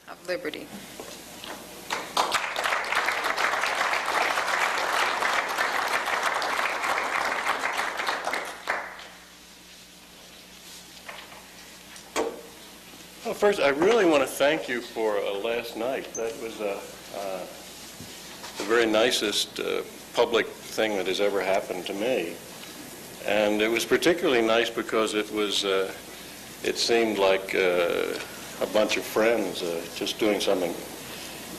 of liberty. Well, first, I really want to thank you for last night. That was the very nicest public thing that has ever happened to me. And it was particularly nice because it was, it seemed like a bunch of friends just doing something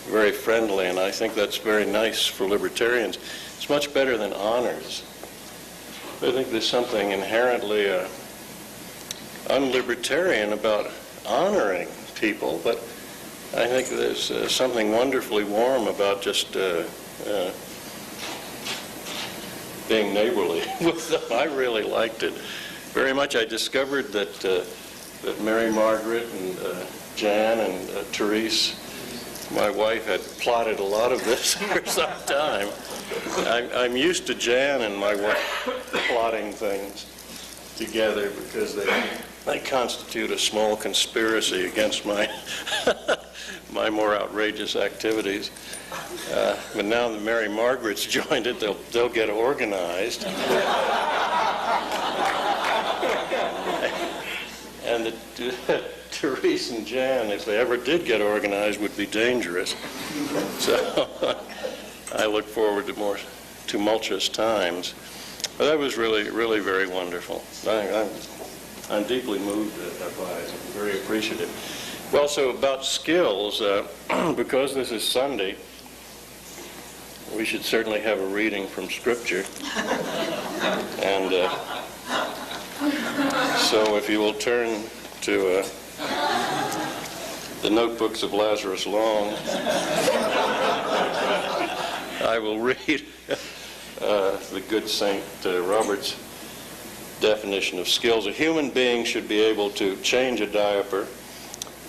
very friendly, and I think that's very nice for libertarians. It's much better than honors. I think there's something inherently unlibertarian about honoring people, but I think there's something wonderfully warm about just being neighborly with them. I really liked it very much. I discovered that that Mary Margaret and Jan and Therese, my wife, had plotted a lot of this for some time. I'm used to Jan and my wife plotting things together because they constitute a small conspiracy against my my more outrageous activities. But now that Mary Margaret's joined it, they'll get organized. And Therese and Jan, if they ever did get organized, would be dangerous. So I look forward to more tumultuous times. But that was really, really very wonderful. I'm deeply moved by it. I'm very appreciative. Well, so about skills, because this is Sunday, we should certainly have a reading from Scripture. And so if you will turn to the notebooks of Lazarus Long, I will read the good Saint Robert's definition of skills. A human being should be able to change a diaper,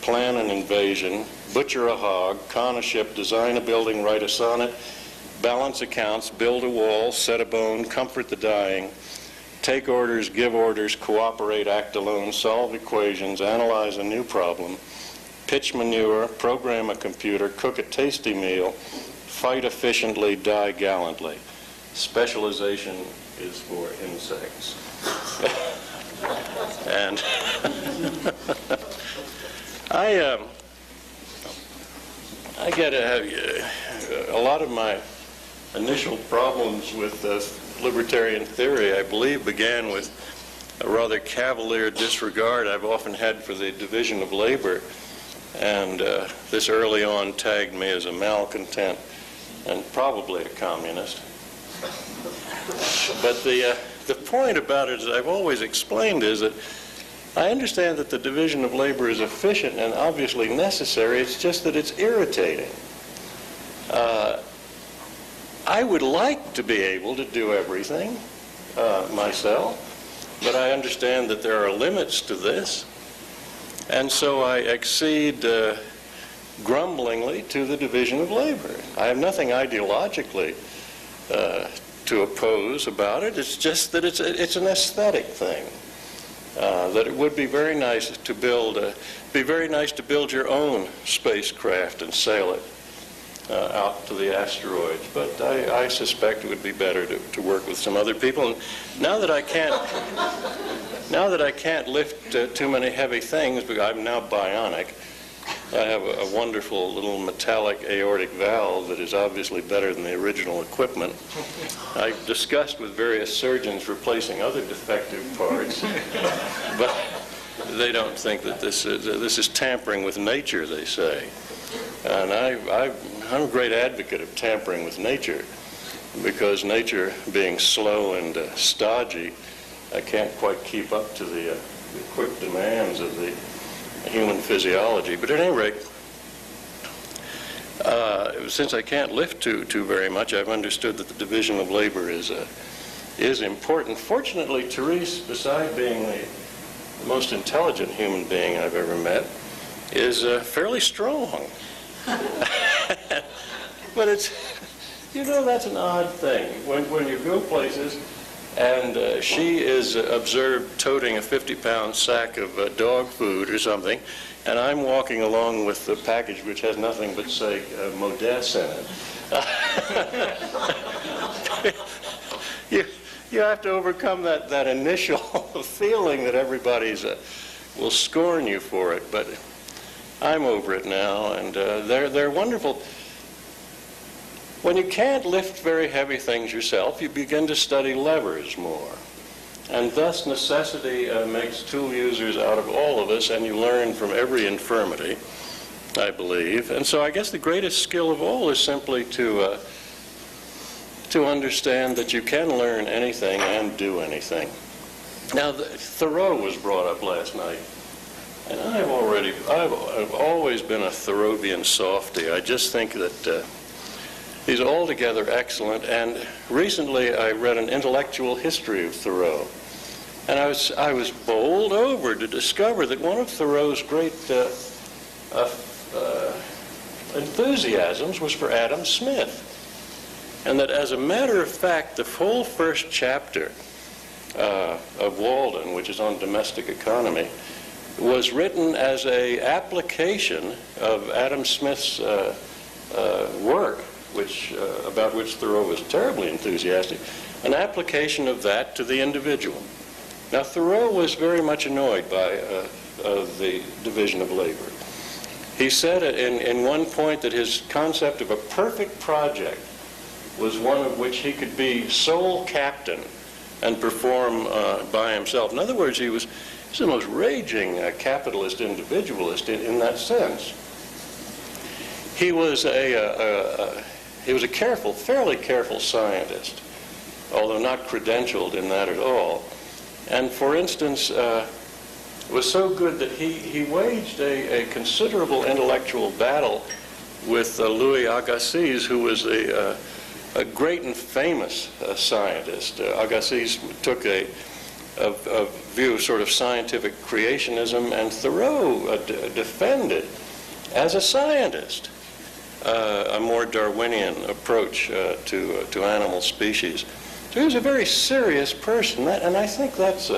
plan an invasion, butcher a hog, con a ship, design a building, write a sonnet, balance accounts, build a wall, set a bone, comfort the dying, take orders, give orders, cooperate, act alone, solve equations, analyze a new problem, pitch manure, program a computer, cook a tasty meal, fight efficiently, die gallantly. Specialization is for insects. And I get a lot of my initial problems with libertarian theory, I believe, began with a rather cavalier disregard I've often had for the division of labor. And this early on tagged me as a malcontent and probably a communist. But the point about it, as I've always explained, is that I understand that the division of labor is efficient and obviously necessary. It's just that it's irritating. I would like to be able to do everything myself, but I understand that there are limits to this. And so I accede grumblingly to the division of labor. I have nothing ideologically to oppose about it. It's just that it's an aesthetic thing. That it would be very nice to build your own spacecraft and sail it out to the asteroids. But I suspect it would be better to work with some other people. And now that I can't lift too many heavy things, because I'm now bionic, I have a wonderful little metallic aortic valve that is obviously better than the original equipment. I've discussed with various surgeons replacing other defective parts, but they don't think that this is tampering with nature, they say. And I'm a great advocate of tampering with nature, because nature being slow and stodgy, I can't quite keep up to the quick demands of the human physiology. But at any rate, since I can't lift too very much, I've understood that the division of labor is important. Fortunately, Therese, beside being the most intelligent human being I've ever met, is fairly strong. But it's, that's an odd thing. When you go places And she is observed toting a 50-pound sack of dog food or something, and I'm walking along with the package which has nothing but, say, Modesse in it. You have to overcome that initial feeling that everybody's will scorn you for it, but I'm over it now, and they're wonderful. When you can't lift very heavy things yourself, you begin to study levers more. And thus necessity makes tool users out of all of us, and you learn from every infirmity, I believe. And so I guess the greatest skill of all is simply to understand that you can learn anything and do anything. Now, Thoreau was brought up last night. And I've always been a Thoreauvian softy. I just think that he's altogether excellent, and recently I read an intellectual history of Thoreau, and I was bowled over to discover that one of Thoreau's great enthusiasms was for Adam Smith, and that as a matter of fact, the whole first chapter of Walden, which is on domestic economy, was written as an application of Adam Smith's work, about which Thoreau was terribly enthusiastic, an application of that to the individual. Now, Thoreau was very much annoyed by the division of labor. He said in one point that his concept of a perfect project was one of which he could be sole captain and perform by himself. In other words, he was the most raging capitalist individualist in that sense. He was a fairly careful scientist, although not credentialed in that at all. And for instance, it was so good that he waged a considerable intellectual battle with Louis Agassiz, who was a great and famous scientist. Agassiz took a view of sort of scientific creationism, and Thoreau defended, as a scientist, a more Darwinian approach to animal species. So he was a very serious person, and I think that's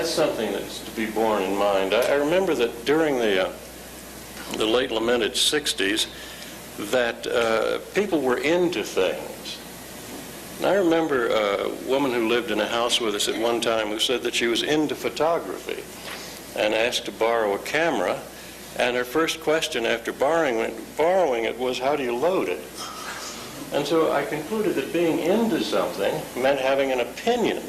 something that's to be borne in mind. I remember that during the late lamented 60s, that people were into things. And I remember a woman who lived in a house with us at one time who said that she was into photography and asked to borrow a camera, and her first question after borrowing it was, how do you load it? And so I concluded that being into something meant having an opinion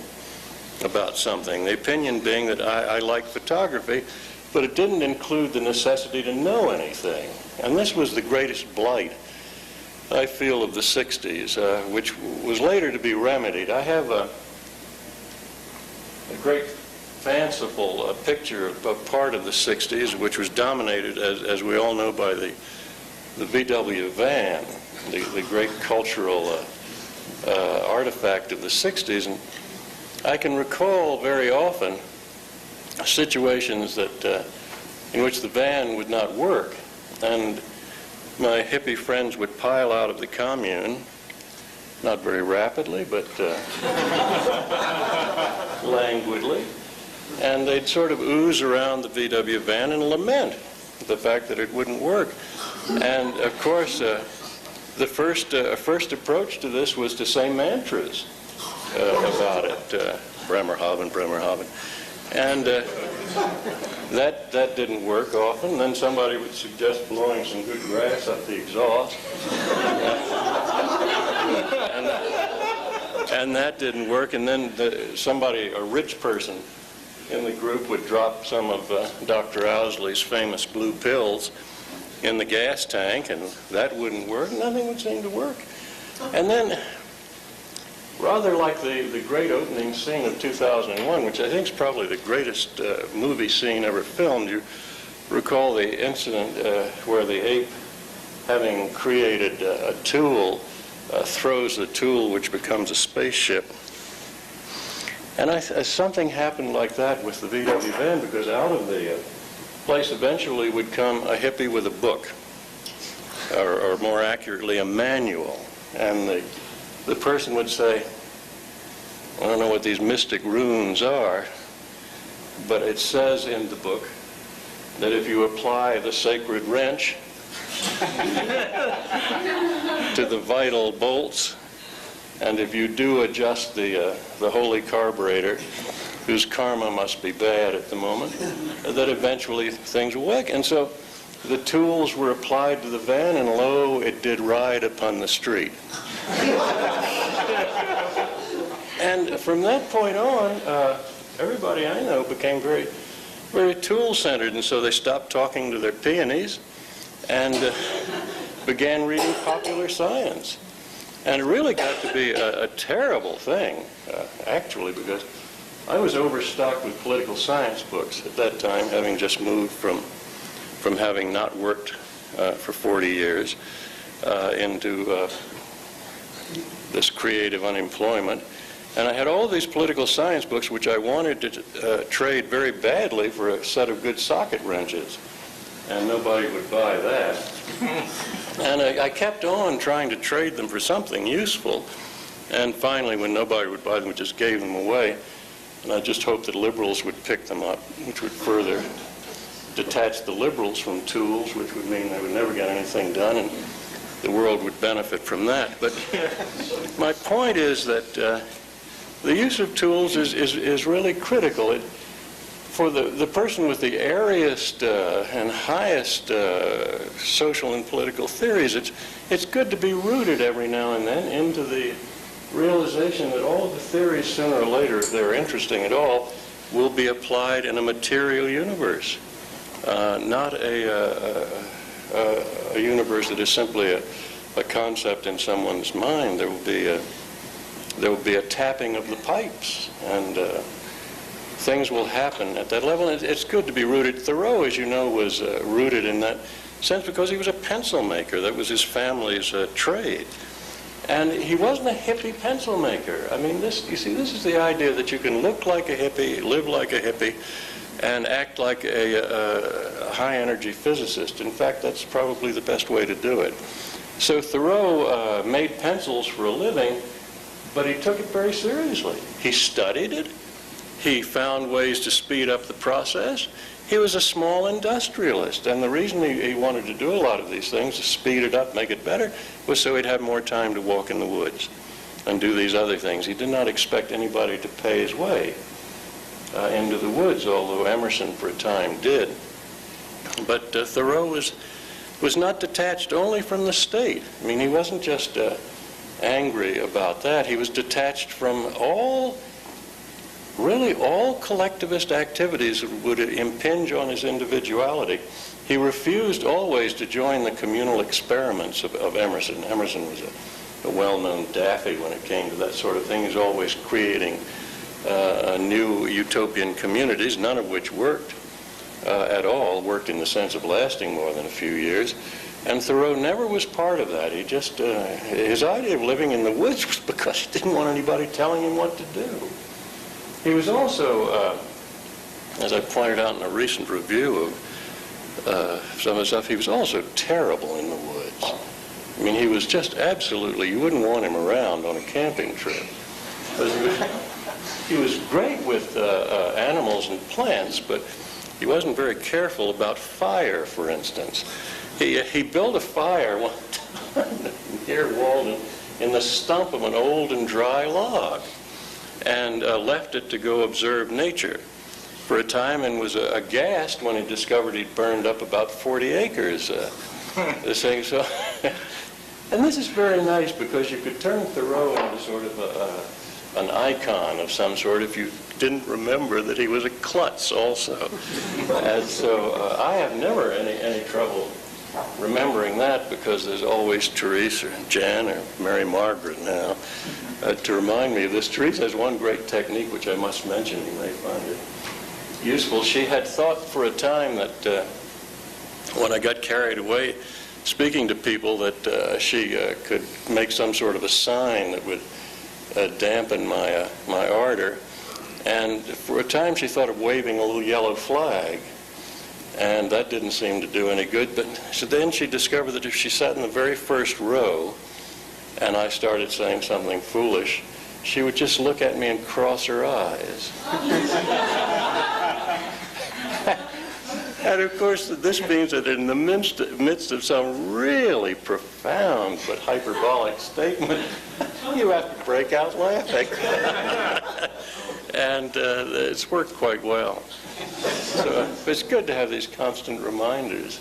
about something, the opinion being that I like photography, but it didn't include the necessity to know anything. And this was the greatest blight, I feel, of the 60s, which was later to be remedied. I have a great fanciful picture of part of the 60s, which was dominated, as we all know, by the VW van, the great cultural artifact of the 60s. And I can recall very often situations that in which the van would not work, and my hippie friends would pile out of the commune, not very rapidly, but languidly, and they'd sort of ooze around the VW van and lament the fact that it wouldn't work. And of course, the first approach to this was to say mantras about it, Bremerhaven, Bremerhaven. And that didn't work often. Then somebody would suggest blowing some good grass up the exhaust. And that didn't work. And then a rich person in the group would drop some of Dr. Owsley's famous blue pills in the gas tank, and that wouldn't work. Nothing would seem to work. And then, rather like the great opening scene of 2001, which I think is probably the greatest movie scene ever filmed, you recall the incident where the ape, having created a tool, throws the tool, which becomes a spaceship. And something happened like that with the VW van, because out of the place eventually would come a hippie with a book, or more accurately, a manual. And the person would say, I don't know what these mystic runes are, but it says in the book that if you apply the sacred wrench to the vital bolts, and if you do adjust the holy carburetor, whose karma must be bad at the moment, that eventually things will work. And so the tools were applied to the van, and lo, it did ride upon the street. And from that point on, everybody I know became very, very tool-centered, and so they stopped talking to their peonies and began reading popular science. And it really got to be a terrible thing, actually, because I was overstocked with political science books at that time, having just moved from having not worked for 40 years into this creative unemployment. And I had all these political science books which I wanted to trade very badly for a set of good socket wrenches. And nobody would buy that. And I kept on trying to trade them for something useful. And finally, when nobody would buy them, we just gave them away. And I just hoped that liberals would pick them up, which would further detach the liberals from tools, which would mean they would never get anything done, and the world would benefit from that. But my point is that the use of tools is really critical. For the person with the airiest and highest social and political theories, it's good to be rooted every now and then into the realization that all the theories, sooner or later, if they're interesting at all, will be applied in a material universe, not a universe that is simply a concept in someone's mind. There will be a tapping of the pipes, and things will happen at that level. And it's good to be rooted. Thoreau, as you know, was rooted in that sense because he was a pencil maker. That was his family's trade. And he wasn't a hippie pencil maker. I mean, you see, this is the idea that you can look like a hippie, live like a hippie, and act like a high-energy physicist. In fact, that's probably the best way to do it. So Thoreau made pencils for a living, but he took it very seriously. He studied it. He found ways to speed up the process. He was a small industrialist, and the reason he wanted to do a lot of these things, to speed it up, make it better, was so he'd have more time to walk in the woods and do these other things. He did not expect anybody to pay his way into the woods, although Emerson for a time did. But Thoreau was not detached only from the state. I mean, he wasn't just angry about that. He was detached from really all collectivist activities that would impinge on his individuality. He refused always to join the communal experiments of Emerson. Emerson was a well-known daffy when it came to that sort of thing. He was always creating new utopian communities, none of which worked at all, worked in the sense of lasting more than a few years. And Thoreau never was part of that. He just, his idea of living in the woods was because he didn't want anybody telling him what to do. He was also, as I pointed out in a recent review of some of the stuff, he was also terrible in the woods. I mean, he was just absolutely, you wouldn't want him around on a camping trip. He was great with animals and plants, but he wasn't very careful about fire, for instance. He built a fire one time near Walden in the stump of an old and dry log, and left it to go observe nature for a time, and was aghast when he discovered he'd burned up about 40 acres. This thing. So, and this is very nice because you could turn Thoreau into sort of an icon of some sort if you didn't remember that he was a klutz also. And so I have never any trouble remembering that, because there's always Therese or Jan or Mary Margaret now to remind me of this. Therese has one great technique which I must mention. You may find it useful. She had thought for a time that when I got carried away speaking to people that she could make some sort of a sign that would dampen my ardor. And for a time she thought of waving a little yellow flag. And that didn't seem to do any good. But so then she discovered that if she sat in the very first row and I started saying something foolish, she would just look at me and cross her eyes. And of course, this means that in the midst of some really profound but hyperbolic statement, you have to break out laughing. And it's worked quite well. So it's good to have these constant reminders.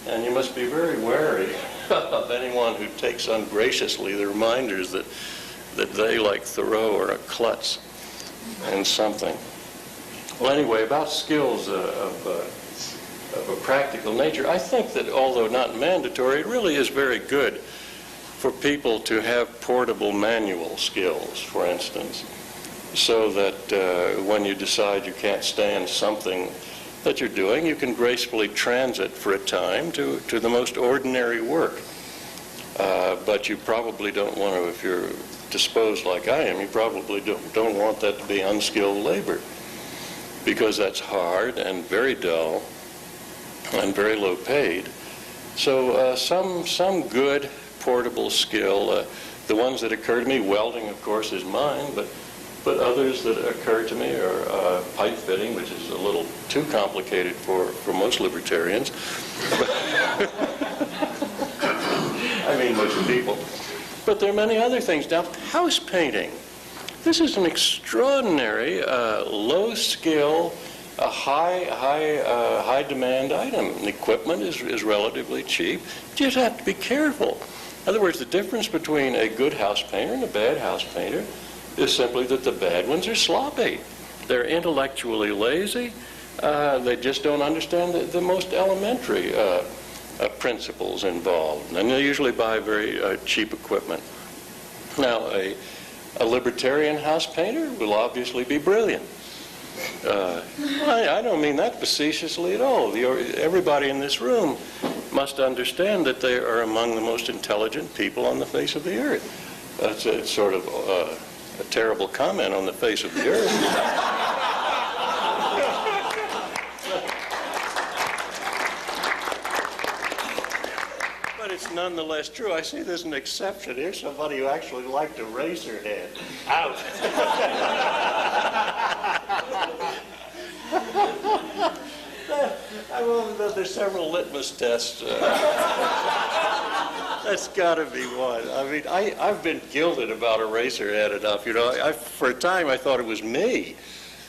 And you must be very wary of anyone who takes ungraciously the reminders that they, like Thoreau, are a klutz and something. Well, anyway, about skills of a practical nature, I think that although not mandatory, it really is very good for people to have portable manual skills, for instance, so that when you decide you can't stand something that you're doing, you can gracefully transit for a time to the most ordinary work. But you probably don't want to, if you're disposed like I am, you probably don't want that to be unskilled labor, because that's hard and very dull and very low paid. So some good portable skill, the ones that occur to me, welding of course is mine, but others that occur to me are pipe fitting, which is a little too complicated for most libertarians. I mean most people. But there are many other things. Now, house painting. This is an extraordinary low skill, a high demand item. The equipment is relatively cheap. You just have to be careful. In other words, the difference between a good house painter and a bad house painter is simply that the bad ones are sloppy. They're intellectually lazy. They just don't understand the most elementary principles involved. And they usually buy very cheap equipment. Now, a libertarian house painter will obviously be brilliant. I don't mean that facetiously at all. Everybody in this room must understand that they are among the most intelligent people on the face of the earth. It's sort of a terrible comment on the face of the earth. But it's nonetheless true. I see there's an exception. Here's somebody who actually liked to raise her head. Out. There's several litmus tests. That's got to be one. I mean, I've been gilded about Eraserhead enough. You know, for a time I thought it was me.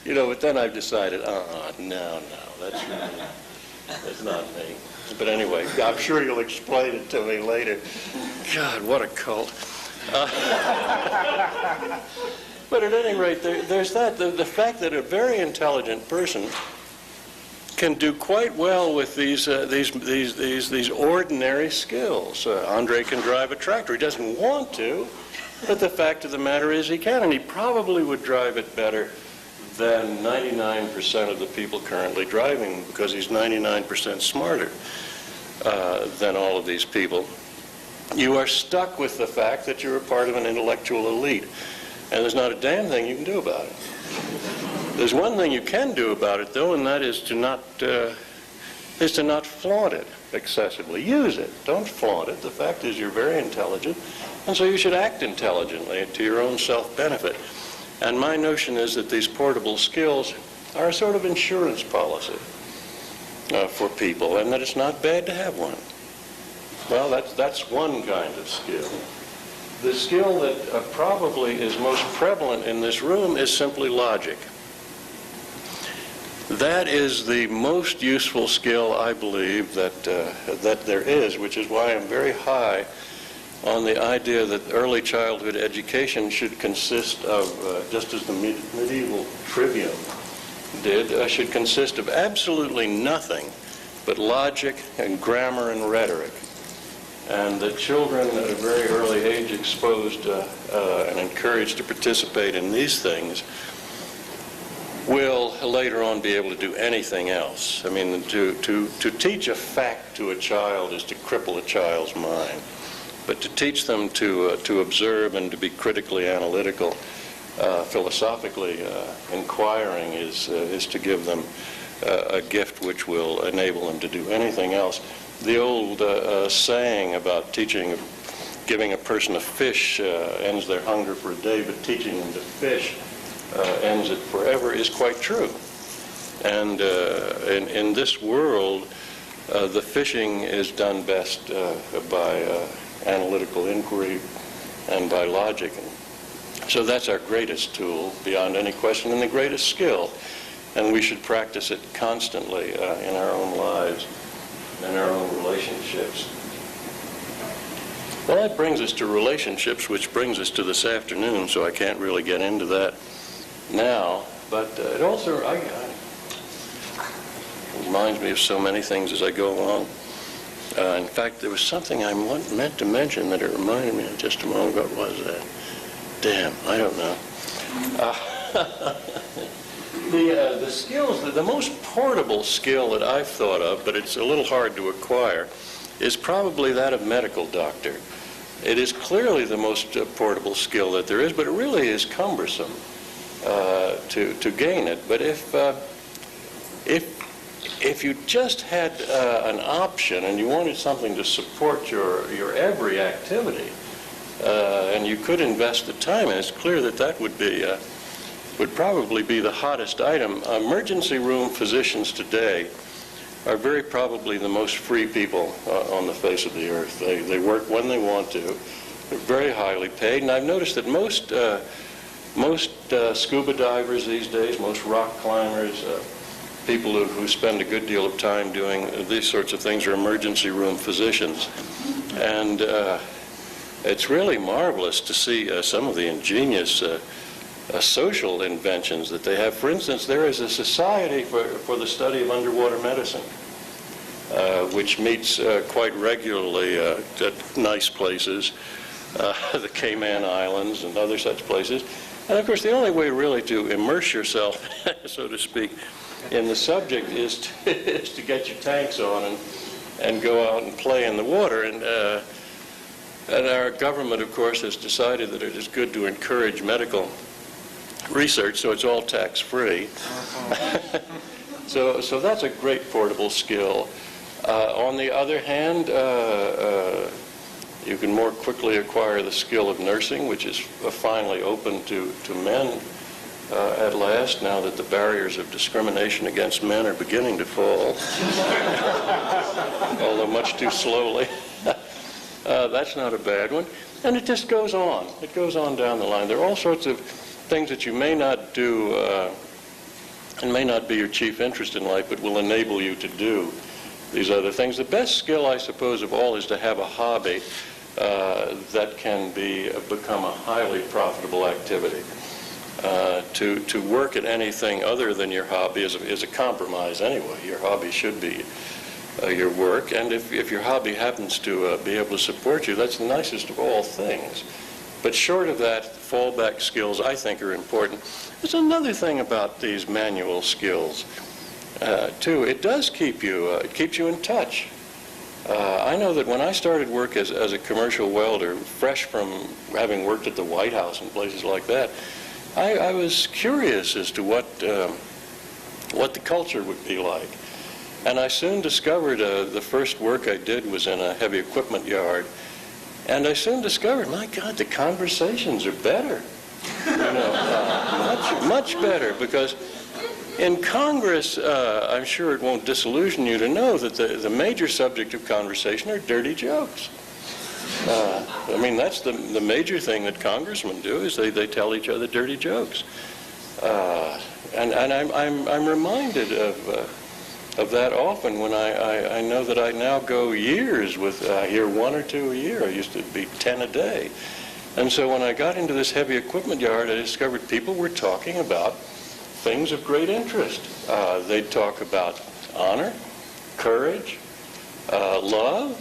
You know, but then I've decided, no, that's not me. But anyway, I'm sure you'll explain it to me later. God, what a cult. But at any rate, there's that. The fact that a very intelligent person can do quite well with these ordinary skills. Andre can drive a tractor. He doesn't want to, but the fact of the matter is he can, and he probably would drive it better than 99% of the people currently driving, because he's 99% smarter than all of these people. You are stuck with the fact that you're a part of an intellectual elite, and there's not a damn thing you can do about it. There's one thing you can do about it, though, and that is to not flaunt it excessively. Use it. Don't flaunt it. The fact is you're very intelligent, and so you should act intelligently to your own self-benefit. And my notion is that these portable skills are a sort of insurance policy for people, and that it's not bad to have one. Well, that's one kind of skill. The skill that probably is most prevalent in this room is simply logic. That is the most useful skill, I believe, that there is, which is why I'm very high on the idea that early childhood education should consist of, just as the medieval trivium did, should consist of absolutely nothing but logic and grammar and rhetoric. And that children at a very early age exposed and encouraged to participate in these things will later on be able to do anything else. I mean, to teach a fact to a child is to cripple a child's mind. But to teach them to observe and to be critically analytical, philosophically inquiring is to give them a gift which will enable them to do anything else. The old saying about teaching giving a person a fish ends their hunger for a day, but teaching them to fish ends it forever is quite true. And in this world, the fishing is done best by analytical inquiry and by logic. So that's our greatest tool, beyond any question, and the greatest skill. And we should practice it constantly in our own lives and our own relationships. Well, that brings us to relationships, which brings us to this afternoon, so I can't really get into that now. But it also reminds me of so many things as I go along. In fact, there was something I meant to mention that it reminded me of just a moment ago. What was that? Damn, I don't know. The skills, the most portable skill that I've thought of, but it's a little hard to acquire, is probably that of medical doctor. It is clearly the most portable skill that there is, but it really is cumbersome to gain it. But if you just had an option and you wanted something to support your every activity, and you could invest the time, and it's clear that that would probably be the hottest item. Emergency room physicians today are very probably the most free people on the face of the earth. They work when they want to. They're very highly paid, and I've noticed that most scuba divers these days, most rock climbers, people who spend a good deal of time doing these sorts of things are emergency room physicians. And it's really marvelous to see some of the ingenious social inventions that they have. For instance, there is a society for the study of underwater medicine, which meets quite regularly at nice places, the Cayman Islands and other such places. And of course, the only way really to immerse yourself, so to speak, in the subject is to get your tanks on and go out and play in the water. And our government, of course, has decided that it is good to encourage medical research, so it's all tax-free. So that's a great portable skill. On the other hand, you can more quickly acquire the skill of nursing, which is finally open to men at last, now that the barriers of discrimination against men are beginning to fall, although much too slowly. That's not a bad one. And it just goes on. It goes on down the line. There are all sorts of things that you may not do and may not be your chief interest in life, but will enable you to do these other things. The best skill, I suppose, of all is to have a hobby that can become a highly profitable activity. To work at anything other than your hobby is a compromise anyway. Your hobby should be your work, and if your hobby happens to be able to support you, that's the nicest of all things. But short of that, fallback skills, I think, are important. There's another thing about these manual skills, too. It does keep you, it keeps you in touch. I know that when I started work as a commercial welder, fresh from having worked at the White House and places like that, I was curious as to what the culture would be like. And I soon discovered the first work I did was in a heavy equipment yard. And I soon discovered, my God, the conversations are better. You know, much better, because in Congress, I'm sure it won't disillusion you to know that the major subject of conversation are dirty jokes. I mean, that's the major thing that congressmen do, is they tell each other dirty jokes. And I'm reminded of that often when I know that I now go years with, I hear one or two a year. I used to be 10 a day. And so when I got into this heavy equipment yard, I discovered people were talking about things of great interest. They'd talk about honor, courage, love,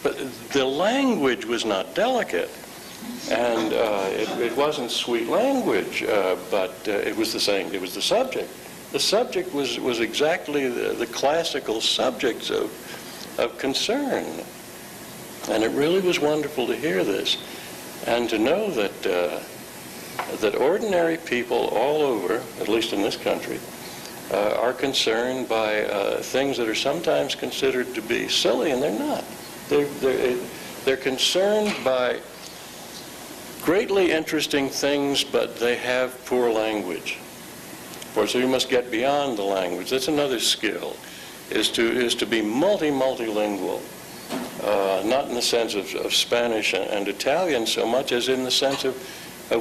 but the language was not delicate. And it wasn't sweet language, but it was the same. It was the subject. The subject was exactly the classical subjects of concern. And it really was wonderful to hear this and to know that ordinary people all over, at least in this country, are concerned by things that are sometimes considered to be silly, and they're not. They're concerned by greatly interesting things, but they have poor language. Of course, you must get beyond the language. That's another skill, is to be multilingual. Not in the sense of Spanish and Italian so much as in the sense of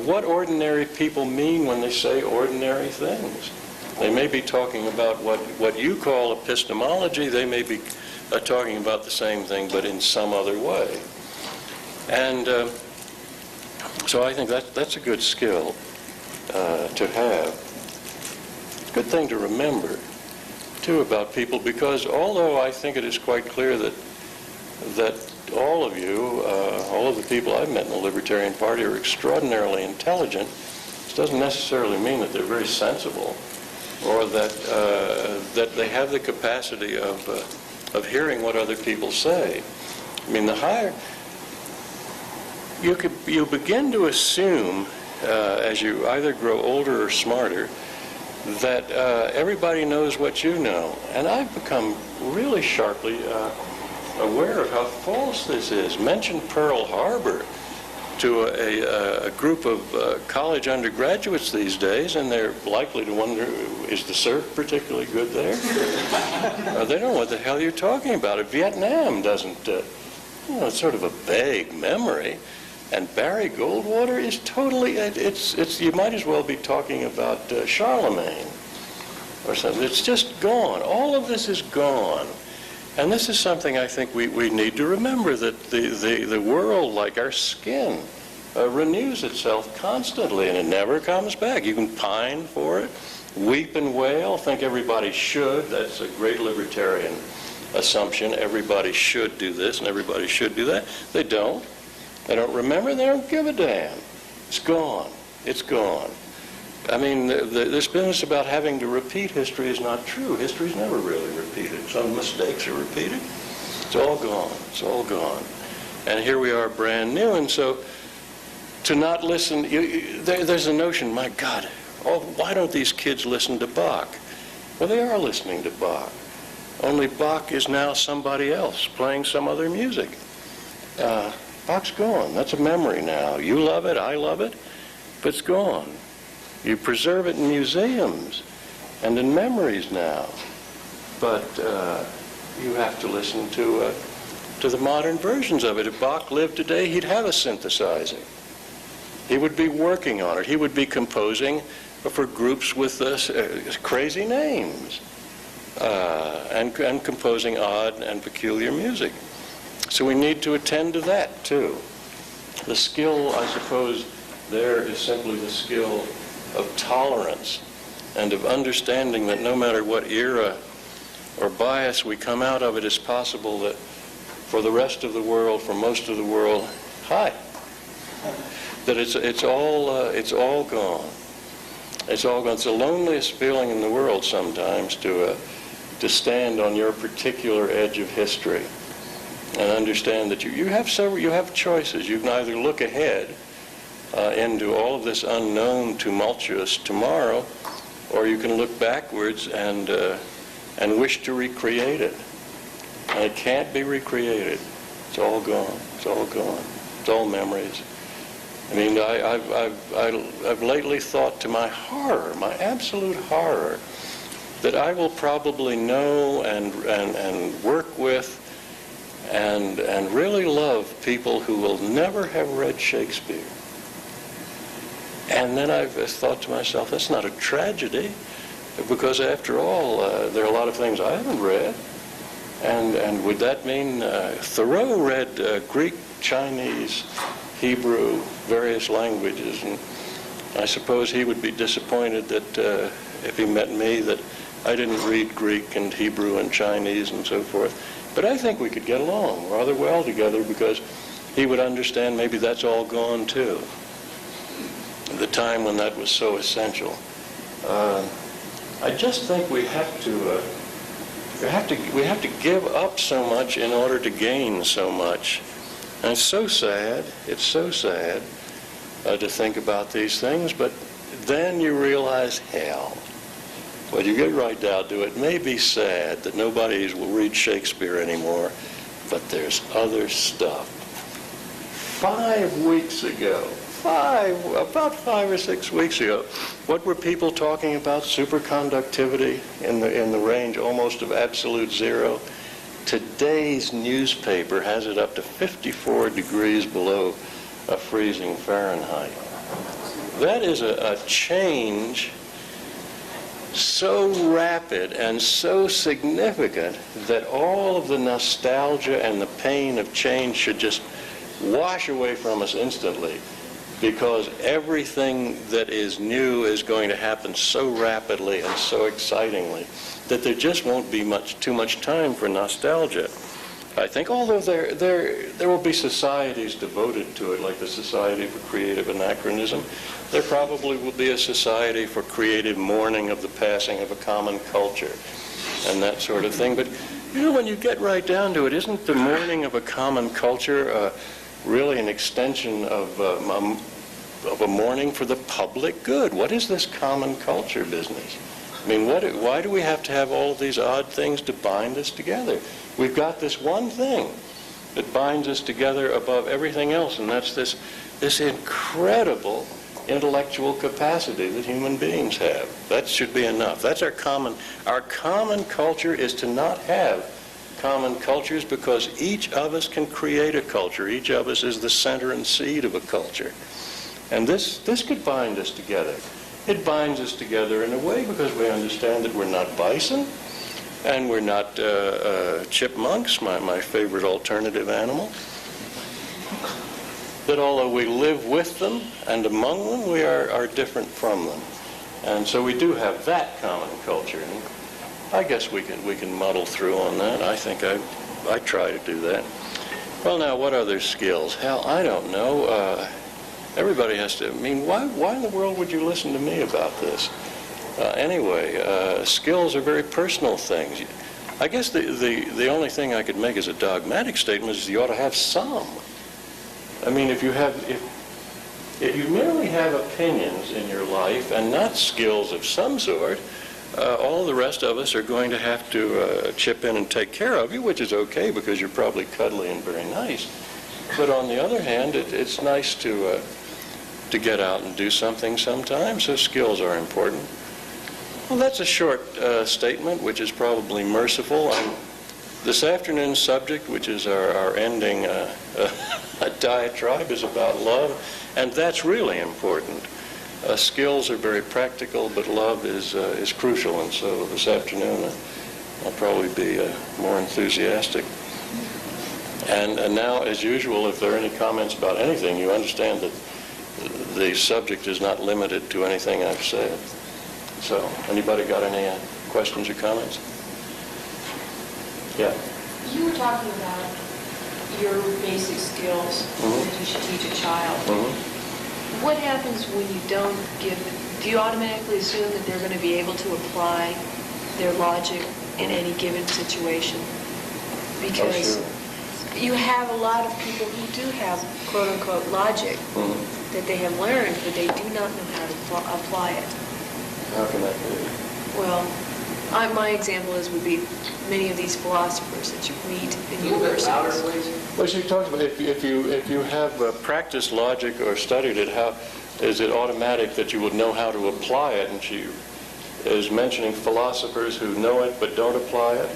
what ordinary people mean when they say ordinary things. They may be talking about what you call epistemology. They may be talking about the same thing, but in some other way. And so I think that's a good skill to have. Good thing to remember, too, about people, because although I think it is quite clear that all of you, all of the people I've met in the Libertarian Party are extraordinarily intelligent, this doesn't necessarily mean that they're very sensible, or that they have the capacity of hearing what other people say. I mean, the higher you begin to assume as you either grow older or smarter that everybody knows what you know, and I've become really sharply aware of how false this is. Mention Pearl Harbor to a group of college undergraduates these days, and they're likely to wonder, is the surf particularly good there? They don't know what the hell you're talking about. Vietnam doesn't, it's sort of a vague memory. And Barry Goldwater is totally, you might as well be talking about Charlemagne or something. It's just gone. All of this is gone. And this is something I think we need to remember, that the world, like our skin, renews itself constantly, and it never comes back. You can pine for it, weep and wail, think everybody should. That's a great libertarian assumption. Everybody should do this and everybody should do that. They don't. They don't remember. They don't give a damn. It's gone. It's gone. I mean, this business about having to repeat history is not true. History's never really repeated. Some mistakes are repeated. It's all gone. It's all gone. And here we are brand new. And so to not listen, there's a notion, my God, why don't these kids listen to Bach? Well, they are listening to Bach. Only Bach is now somebody else playing some other music. Bach's gone. That's a memory now. You love it, I love it, but it's gone. You preserve it in museums and in memories now, but you have to listen to the modern versions of it. If Bach lived today, he'd have a synthesizer. He would be working on it. He would be composing for groups with crazy names and composing odd and peculiar music. So we need to attend to that, too. The skill, I suppose, there is simply the skill of tolerance and of understanding that no matter what era or bias we come out of, it is possible that for the rest of the world, for most of the world, that it's all gone. It's all gone. It's the loneliest feeling in the world sometimes to stand on your particular edge of history and understand that you have choices. You can either look ahead into all of this unknown, tumultuous tomorrow, or you can look backwards and wish to recreate it. And it can't be recreated. It's all gone. It's all gone. It's all memories. I mean, I've lately thought, to my horror, my absolute horror, that I will probably know and work with and really love people who will never have read Shakespeare. And then I've thought to myself, that's not a tragedy, because after all, there are a lot of things I haven't read. And would that mean Thoreau read Greek, Chinese, Hebrew, various languages, and I suppose he would be disappointed that if he met me that I didn't read Greek and Hebrew and Chinese and so forth. But I think we could get along rather well together, because he would understand maybe that's all gone too. The time when that was so essential. I just think we have to give up so much in order to gain so much. And it's so sad to think about these things, but then you realize, hell, when you get right down to it, it may be sad that nobody will read Shakespeare anymore, but there's other stuff. 5 weeks ago, about 5 or 6 weeks ago, what were people talking about? Superconductivity in the range almost of absolute zero. Today's newspaper has it up to 54 degrees below freezing Fahrenheit. That is a change so rapid and so significant that all of the nostalgia and the pain of change should just wash away from us instantly, because everything that is new is going to happen so rapidly and so excitingly that there just won't be too much time for nostalgia. I think, although there will be societies devoted to it, like the Society for Creative Anachronism, there probably will be a society for creative mourning of the passing of a common culture and that sort of thing. But, you know, when you get right down to it, isn't the mourning of a common culture really an extension of a mourning for the public good? What is this common culture business? I mean, why do we have to have all of these odd things to bind us together? We've got this one thing that binds us together above everything else, and that's this incredible intellectual capacity that human beings have. That should be enough. That's our common culture is to not have common cultures, because each of us can create a culture. Each of us is the center and seed of a culture. And this could bind us together. It binds us together in a way because we understand that we're not bison and we're not chipmunks, my favorite alternative animal. That although we live with them and among them, we are different from them. And so we do have that common culture. And I guess we can muddle through on that. I think I try to do that. Well, now, what other skills? Hell, I don't know. Everybody has to. I mean, why in the world would you listen to me about this? Anyway, skills are very personal things. I guess the only thing I could make as a dogmatic statement is you ought to have some. I mean, if you merely have opinions in your life and not skills of some sort, all the rest of us are going to have to chip in and take care of you, which is okay because you're probably cuddly and very nice. But on the other hand, it's nice to get out and do something sometimes, so skills are important. Well, that's a short statement, which is probably merciful. This afternoon's subject, which is our ending diatribe, is about love, and that's really important. Skills are very practical, but love is crucial, and so this afternoon I'll probably be more enthusiastic. And now, as usual, if there are any comments about anything, you understand that the subject is not limited to anything I've said. So, anybody got any questions or comments? Yeah. You were talking about your basic skills that you should teach a child. What happens when you don't give it? Do you automatically assume that they're going to be able to apply their logic in any given situation? Because you have a lot of people who do have quote-unquote logic that they have learned, but they do not know how to apply it. How can that be? Well, my example would be many of these philosophers that you meet in universities. Well, she talks about if you have practiced logic or studied it, how is it automatic that you would know how to apply it? And she is mentioning philosophers who know it but don't apply it.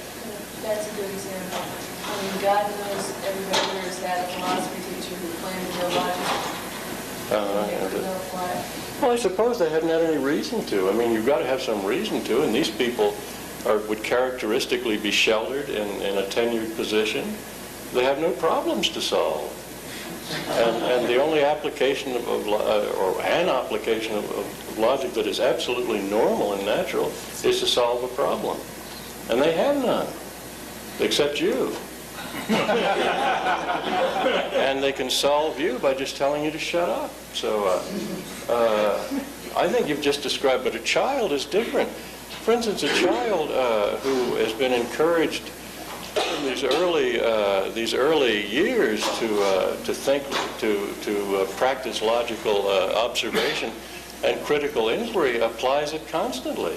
That's a good example. I mean, God knows everybody there is that philosophy teacher who claimed to know logic. Well, I suppose they hadn't had any reason to. I mean, you've got to have some reason to, and these people would characteristically be sheltered in a tenured position. They have no problems to solve. And the only application or an application of logic that is absolutely normal and natural is to solve a problem. And they have none, except you. And they can solve you by just telling you to shut up. So I think you've just described, but a child is different. For instance, a child who has been encouraged in these early years to think, to practice logical observation and critical inquiry applies it constantly,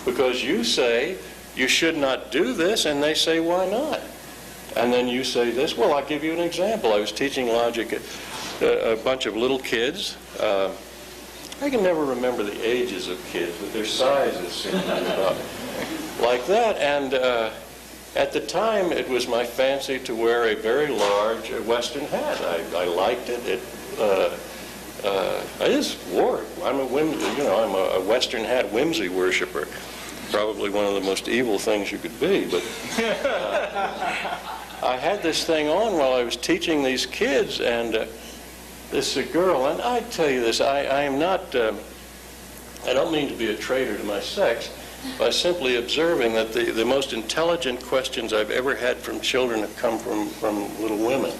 because you say you should not do this, and they say why not. And then you say this. Well, I'll give you an example. I was teaching logic a bunch of little kids. I can never remember the ages of kids, but their sizes seem to be about like that. And at the time, it was my fancy to wear a very large Western hat. I liked it. I just wore it. I'm a Western hat whimsy worshiper. Probably one of the most evil things you could be. But I had this thing on while I was teaching these kids, and this girl, and I tell you this, I am not, I don't mean to be a traitor to my sex, by simply observing that the most intelligent questions I've ever had from children have come from little women.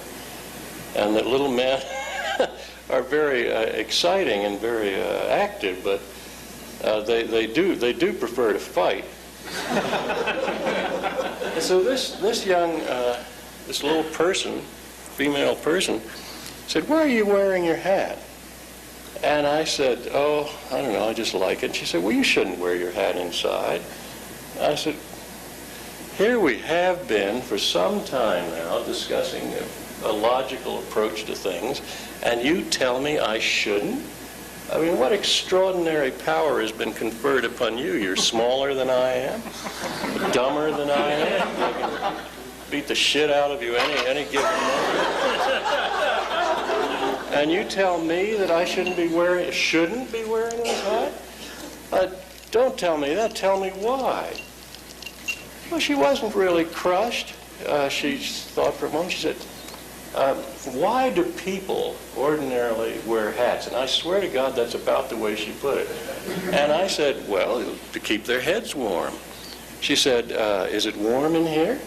And that little men are very exciting and very active, but they do prefer to fight. And so this little person, female person, said, "Why are you wearing your hat?" And I said, "Oh, I don't know, I just like it." And she said, "Well, you shouldn't wear your hat inside." I said, "Here we have been for some time now discussing a logical approach to things, and you tell me I shouldn't? I mean, what extraordinary power has been conferred upon you? You're smaller than I am, dumber than I am. I can beat the shit out of you any given moment. And you tell me that I shouldn't be wearing this hat? Don't tell me that. Tell me why." Well, she wasn't really crushed. She thought for a moment. She said, "Why do people ordinarily wear hats?" And I swear to God, that's about the way she put it. And I said, "Well, to keep their heads warm." She said, "Is it warm in here?"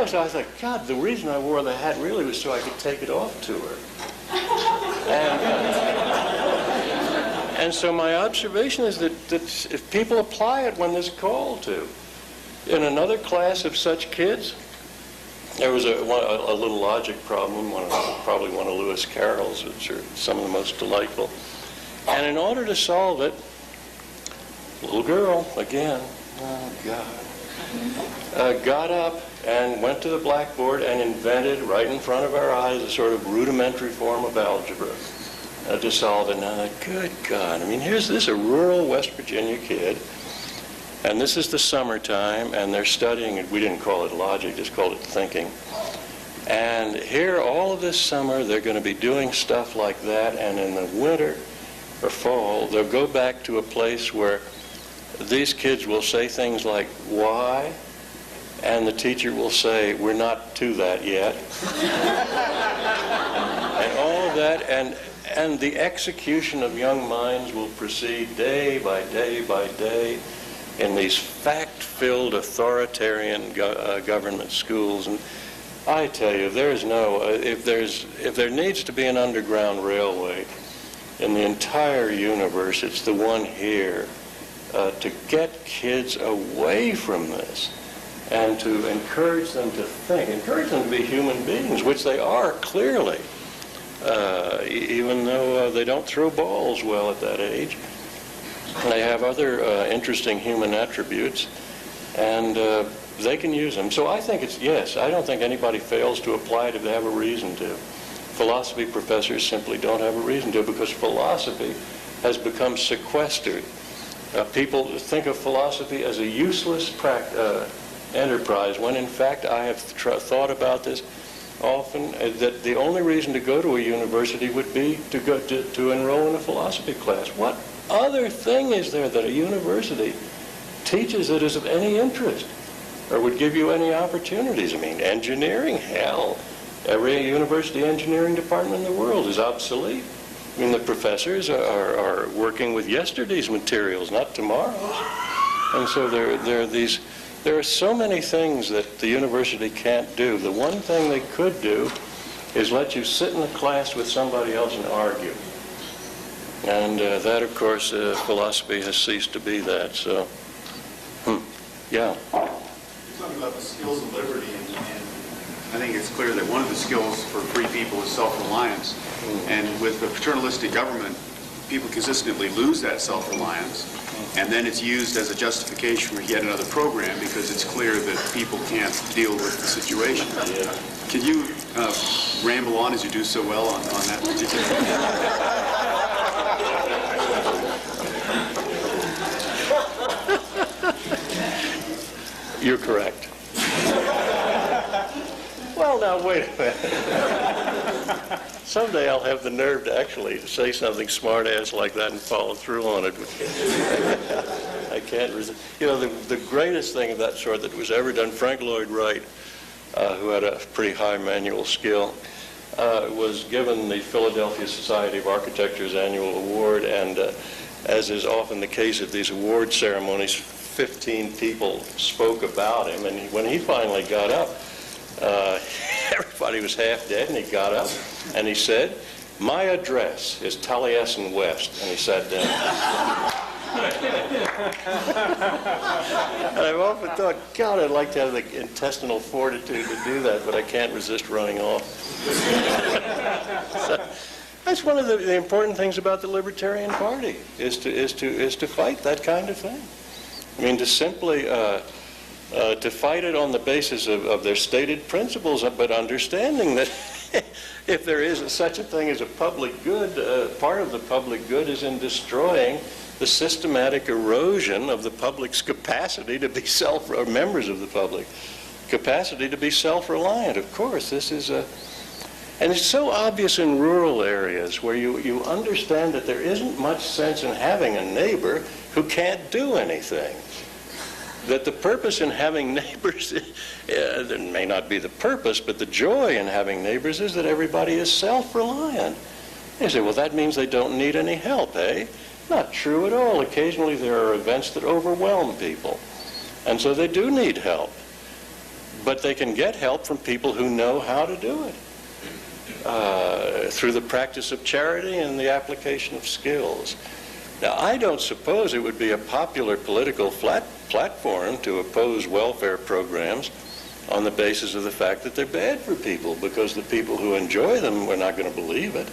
So I thought, God, the reason I wore the hat really was so I could take it off to her. And so my observation is that if people apply it when there's a call to. In another class of such kids, there was a little logic problem, probably one of Lewis Carroll's, which are some of the most delightful. And in order to solve it, little girl, again, oh God, got up and went to the blackboard and invented right in front of our eyes a sort of rudimentary form of algebra to solve it. And I thought, good God, I mean, here's this a rural West Virginia kid, and this is the summertime, and they're studying it. We didn't call it logic, just called it thinking. And here, all of this summer, they're going to be doing stuff like that, and in the winter or fall, they'll go back to a place where these kids will say things like, "Why?" And the teacher will say, "We're not to that yet." And all of that, and the execution of young minds will proceed day by day by day in these fact-filled authoritarian government schools. And I tell you, if there needs to be an underground railway in the entire universe, it's the one here, to get kids away from this and to encourage them to think, encourage them to be human beings, which they are clearly, even though they don't throw balls well at that age. They have other interesting human attributes, and they can use them. So I think I don't think anybody fails to apply it if they have a reason to. Philosophy professors simply don't have a reason to, because philosophy has become sequestered. People think of philosophy as a useless enterprise, when in fact I have thought about this often, that the only reason to go to a university would be to enroll in a philosophy class. What other thing is there that a university teaches that is of any interest or would give you any opportunities? I mean, engineering, hell, every university engineering department in the world is obsolete. I mean, the professors are working with yesterday's materials, not tomorrow's. And so there are so many things that the university can't do. The one thing they could do is let you sit in a class with somebody else and argue. And that, of course, philosophy has ceased to be that. So, yeah. You're talking about the skills of liberty, and I think it's clear that one of the skills for free people is self-reliance. And with the paternalistic government, people consistently lose that self-reliance, and then it's used as a justification for yet another program because it's clear that people can't deal with the situation. Can you ramble on as you do so well on that particular? You're correct. Well, now, wait a minute. Someday I'll have the nerve to actually say something smart-ass like that and follow through on it. I can't resist. You know, the greatest thing of that sort that was ever done, Frank Lloyd Wright, who had a pretty high manual skill, was given the Philadelphia Society of Architecture's annual award, and as is often the case at these award ceremonies, 15 people spoke about him, and when he finally got up, everybody was half dead, and he got up and he said, "My address is Taliesin West," and he sat down. And I've often thought, God, I'd like to have the intestinal fortitude to do that, but I can't resist running off. So, that's one of the important things about the Libertarian Party, is to fight that kind of thing. I mean, to simply to fight it on the basis of their stated principles, but understanding that if there is such a thing as a public good, part of the public good is in destroying the systematic erosion of the public's capacity to be or members of the public, capacity to be self-reliant. Of course, this is and it's so obvious in rural areas where you understand that there isn't much sense in having a neighbor who can't do anything. That the purpose in having neighbors, there may not be the purpose, but the joy in having neighbors is that everybody is self-reliant. You say, well, that means they don't need any help, eh? Not true at all. Occasionally there are events that overwhelm people, and so they do need help. But they can get help from people who know how to do it, through the practice of charity and the application of skills. Now, I don't suppose it would be a popular political platform to oppose welfare programs on the basis of the fact that they're bad for people, because the people who enjoy them are not going to believe it,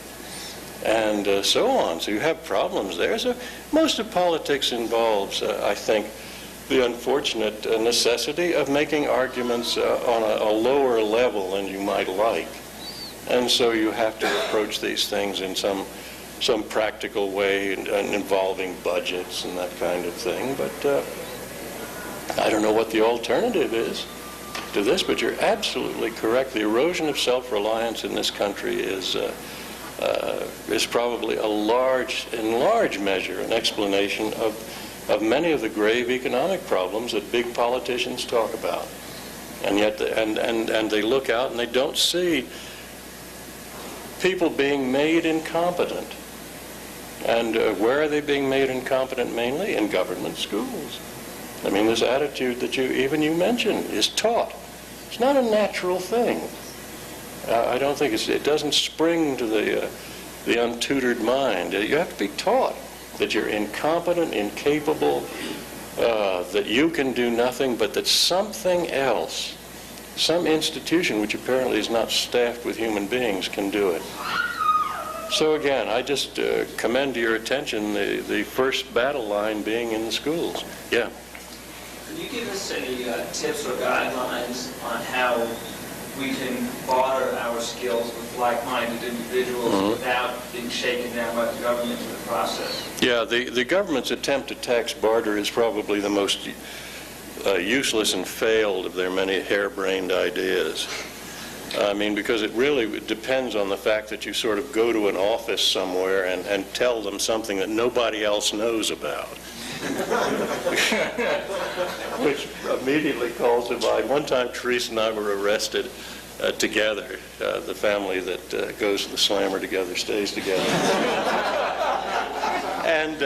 and so on. So you have problems there. So most of politics involves, I think, the unfortunate necessity of making arguments on a lower level than you might like. And so you have to approach these things in some practical way, and involving budgets and that kind of thing. But I don't know what the alternative is to this, but you're absolutely correct. The erosion of self-reliance in this country is probably in large measure, an explanation of many of the grave economic problems that big politicians talk about. And yet, and they look out and they don't see people being made incompetent. And where are they being made incompetent? Mainly in government schools. I mean, this attitude that you mentioned is taught. It's not a natural thing. I don't think it doesn't spring to the untutored mind. You have to be taught that you're incompetent, incapable, that you can do nothing, but that something else, some institution which apparently is not staffed with human beings, can do it. So again, I just commend to your attention the first battle line being in the schools. Yeah. Could you give us any tips or guidelines on how we can barter our skills with like-minded individuals without being shaken down by the government in the process? Yeah, the government's attempt to tax barter is probably the most useless and failed of their many harebrained ideas. I mean, because it really depends on the fact that you sort of go to an office somewhere and tell them something that nobody else knows about. Which immediately calls to mind. One time, Therese and I were arrested together. The family that goes to the slammer together stays together. And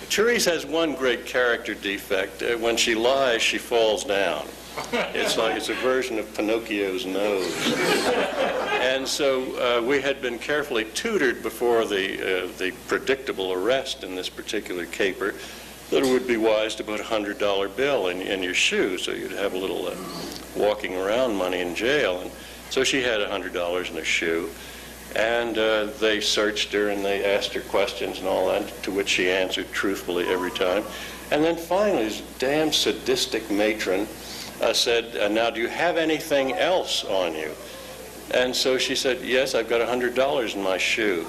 Therese has one great character defect. When she lies, she falls down. It's a version of Pinocchio's nose. And so we had been carefully tutored before the predictable arrest in this particular caper that it would be wise to put a $100 bill in your shoe, so you'd have a little walking around money in jail. And so she had $100 in her shoe. And they searched her and they asked her questions and all that, to which she answered truthfully every time. And then finally, this damn sadistic matron said, now do you have anything else on you? And so she said, yes, I've got $100 in my shoe.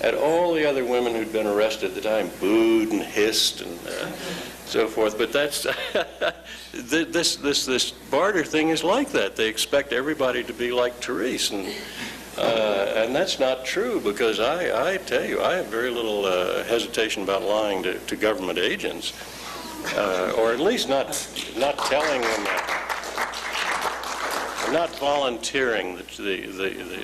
And all the other women who'd been arrested at the time booed and hissed and so forth. But that's this barter thing is like that. They expect everybody to be like Therese, and that's not true, because I tell you, I have very little hesitation about lying to government agents, or at least not telling them that. Not volunteering the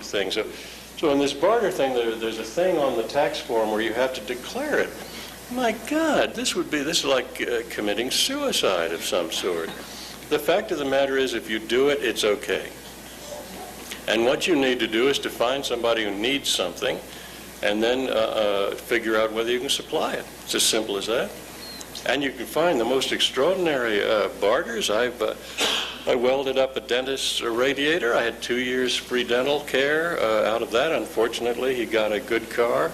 thing. So in this barter thing, there's a thing on the tax form where you have to declare it. My God, this is like committing suicide of some sort. The fact of the matter is, if you do it, it's okay. And what you need to do is to find somebody who needs something, and then figure out whether you can supply it. It's as simple as that. And you can find the most extraordinary barters. I welded up a dentist's radiator. I had 2 years free dental care out of that. Unfortunately, he got a good car.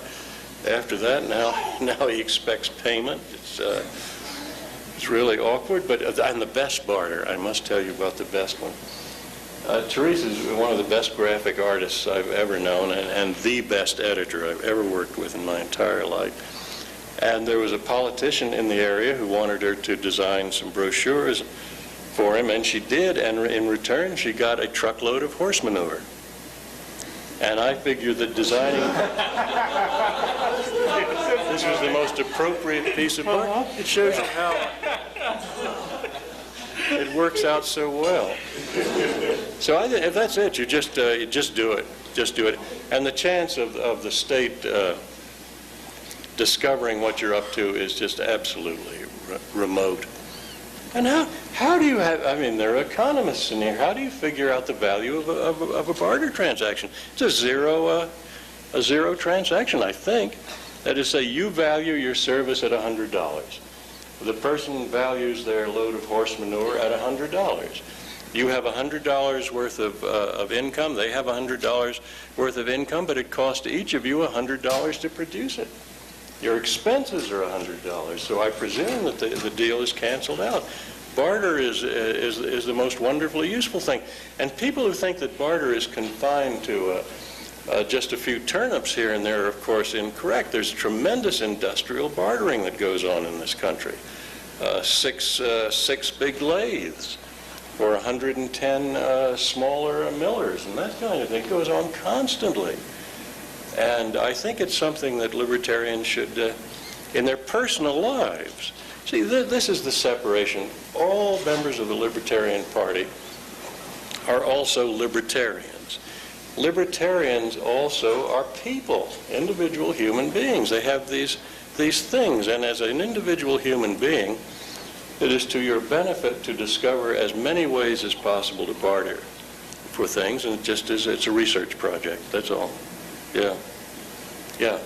After that, now he expects payment. It's really awkward. And the best barter, I must tell you about the best one. Therese is one of the best graphic artists I've ever known, and the best editor I've ever worked with in my entire life. And there was a politician in the area who wanted her to design some brochures for him, and she did, and in return she got a truckload of horse manure. And I figured that designing this was the most appropriate piece of art. It shows you how it works out so well. So if that's it, you just do it. Just do it. And the chance of the state discovering what you're up to is just absolutely remote. And how do you have, I mean, there are economists in here. How do you figure out the value of a barter transaction? It's a zero transaction, I think. That is, say, you value your service at $100. The person values their load of horse manure at $100. You have $100 worth of income. They have $100 worth of income, but it costs each of you $100 to produce it. Your expenses are $100, so I presume that the deal is canceled out. Barter is the most wonderfully useful thing. And people who think that barter is confined to just a few turnips here and there are, of course, incorrect. There's tremendous industrial bartering that goes on in this country. Six big lathes for 110 smaller millers, and that kind of thing goes on constantly. And I think it's something that libertarians should, in their personal lives, see, this is the separation. All members of the Libertarian Party are also libertarians. Libertarians also are people, individual human beings. They have these things, and as an individual human being, it is to your benefit to discover as many ways as possible to barter for things, and it's a research project, that's all. Yeah. Yeah.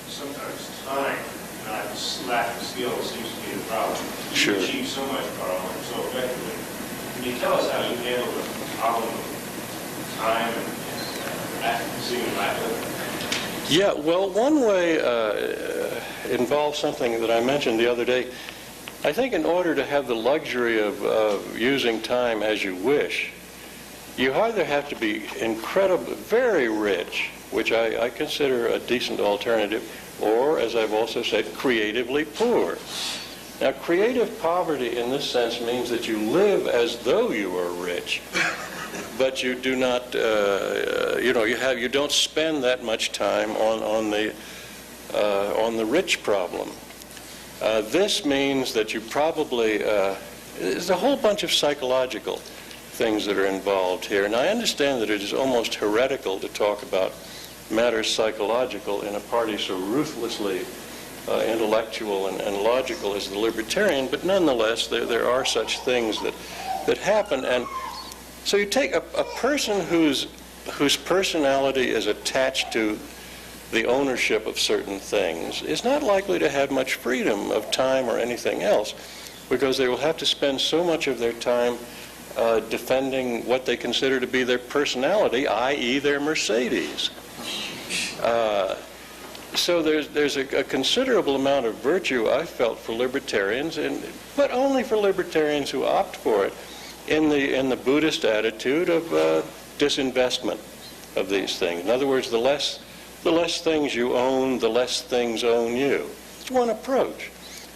Sometimes time, not lack of skill, seems to be the problem. You Sure. achieve so much power so effectively. Can you tell us how you handle the problem of time and accuracy and lack of? Yeah, well, one way involves something that I mentioned the other day. I think in order to have the luxury of using time as you wish, you either have to be incredibly, very rich, which I consider a decent alternative, or, as I've also said, creatively poor. Now, creative poverty in this sense means that you live as though you are rich, but you do not, you don't spend that much time on the rich problem. This means that you probably, there's a whole bunch of psychological things that are involved here, and I understand that it is almost heretical to talk about matters psychological in a party so ruthlessly intellectual and logical as the Libertarian, but nonetheless there are such things that happen. And so you take a person whose personality is attached to the ownership of certain things is not likely to have much freedom of time or anything else, because they will have to spend so much of their time defending what they consider to be their personality, i.e. their Mercedes. So there's a considerable amount of virtue I felt for libertarians, but only for libertarians who opt for it, in the Buddhist attitude of disinvestment of these things. In other words, the less things you own, the less things own you. It's one approach.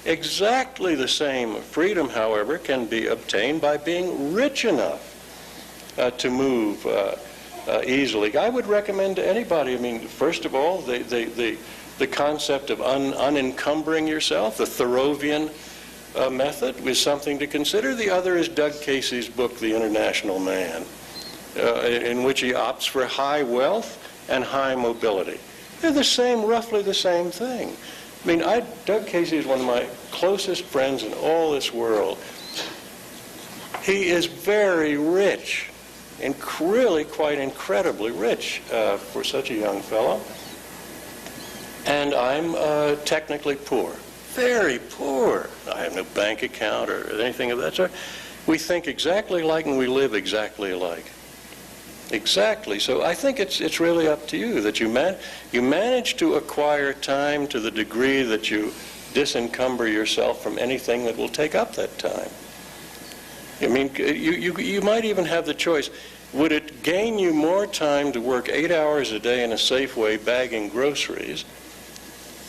Exactly the same freedom, however, can be obtained by being rich enough to move easily. I would recommend to anybody, I mean, first of all, the concept of unencumbering yourself, the Thoreauvian method, is something to consider. The other is Doug Casey's book, The International Man, in which he opts for high wealth and high mobility. They're the same, roughly the same thing. I mean, Doug Casey is one of my closest friends in all this world. He is very rich, and really quite incredibly rich for such a young fellow. And I'm technically poor, very poor. I have no bank account or anything of that sort. We think exactly alike and we live exactly alike. Exactly. So I think it's really up to you that you manage to acquire time to the degree that you disencumber yourself from anything that will take up that time. I mean, you might even have the choice. Would it gain you more time to work 8 hours a day in a Safeway bagging groceries?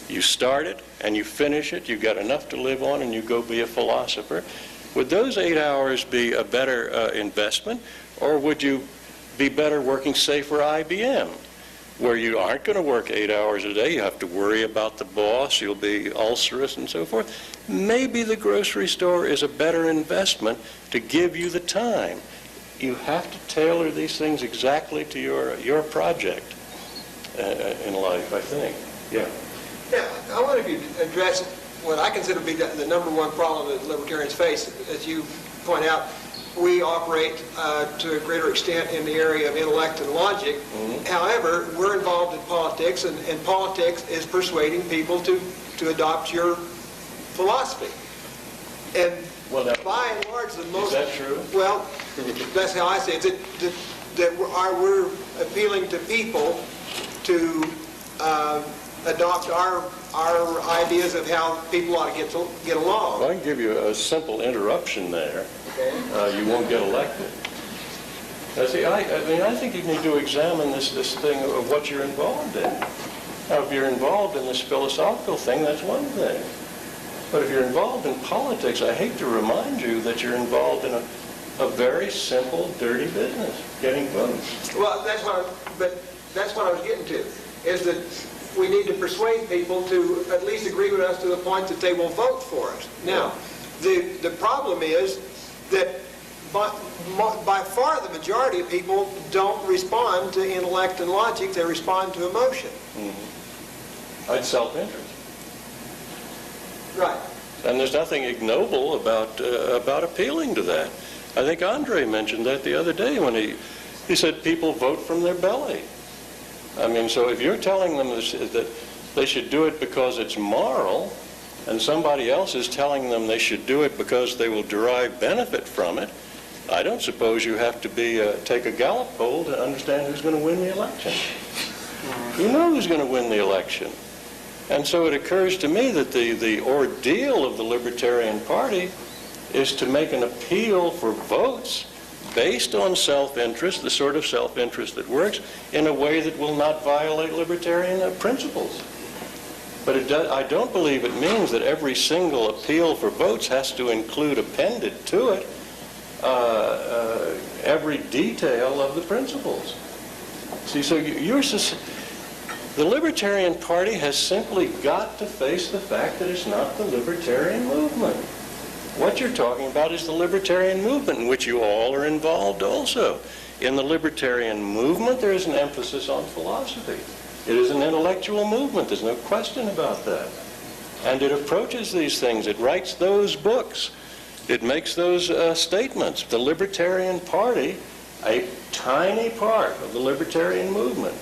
You start it and you finish it, you've got enough to live on, and you go be a philosopher. Would those 8 hours be a better investment, or would you be better working, say, for IBM, where you aren't going to work 8 hours a day, you have to worry about the boss, you'll be ulcerous and so forth? Maybe the grocery store is a better investment to give you the time. You have to tailor these things exactly to your project in life, I think. Yeah. Yeah, I wonder if you'd address what I consider to be the number one problem that libertarians face. As you point out, we operate to a greater extent in the area of intellect and logic. Mm-hmm. However, we're involved in politics, and politics is persuading people to adopt your philosophy. And well, now, by and large, the most... Is that true? Well, that's how I see it. That we're appealing to people to adopt our ideas of how people ought to get along. Well, I can give you a simple interruption there. Okay. You won't get elected. Now, see, I think you need to examine this thing of what you're involved in. Now, if you're involved in this philosophical thing, that's one thing. But if you're involved in politics, I hate to remind you that you're involved in a very simple, dirty business, getting votes. Well, that's what I was getting to, is that we need to persuade people to at least agree with us to the point that they will vote for us. Now, the problem is that by far the majority of people don't respond to intellect and logic, they respond to emotion. Mm-hmm. It's self-interest. Right. And there's nothing ignoble about appealing to that. I think Andre mentioned that the other day when he said people vote from their belly. I mean, so if you're telling them that they should do it because it's moral, and somebody else is telling them they should do it because they will derive benefit from it, I don't suppose you have to take a Gallup poll to understand who's going to win the election. You know who's going to win the election. And so it occurs to me that the ordeal of the Libertarian Party is to make an appeal for votes based on self-interest, the sort of self-interest that works, in a way that will not violate libertarian principles. But I don't believe it means that every single appeal for votes has to include appended to it every detail of the principles. See, so the Libertarian Party has simply got to face the fact that it's not the libertarian movement. What you're talking about is the libertarian movement, in which you all are involved also. In the libertarian movement, there is an emphasis on philosophy. It is an intellectual movement. There's no question about that. And it approaches these things. It writes those books. It makes those statements. The Libertarian Party, a tiny part of the libertarian movement,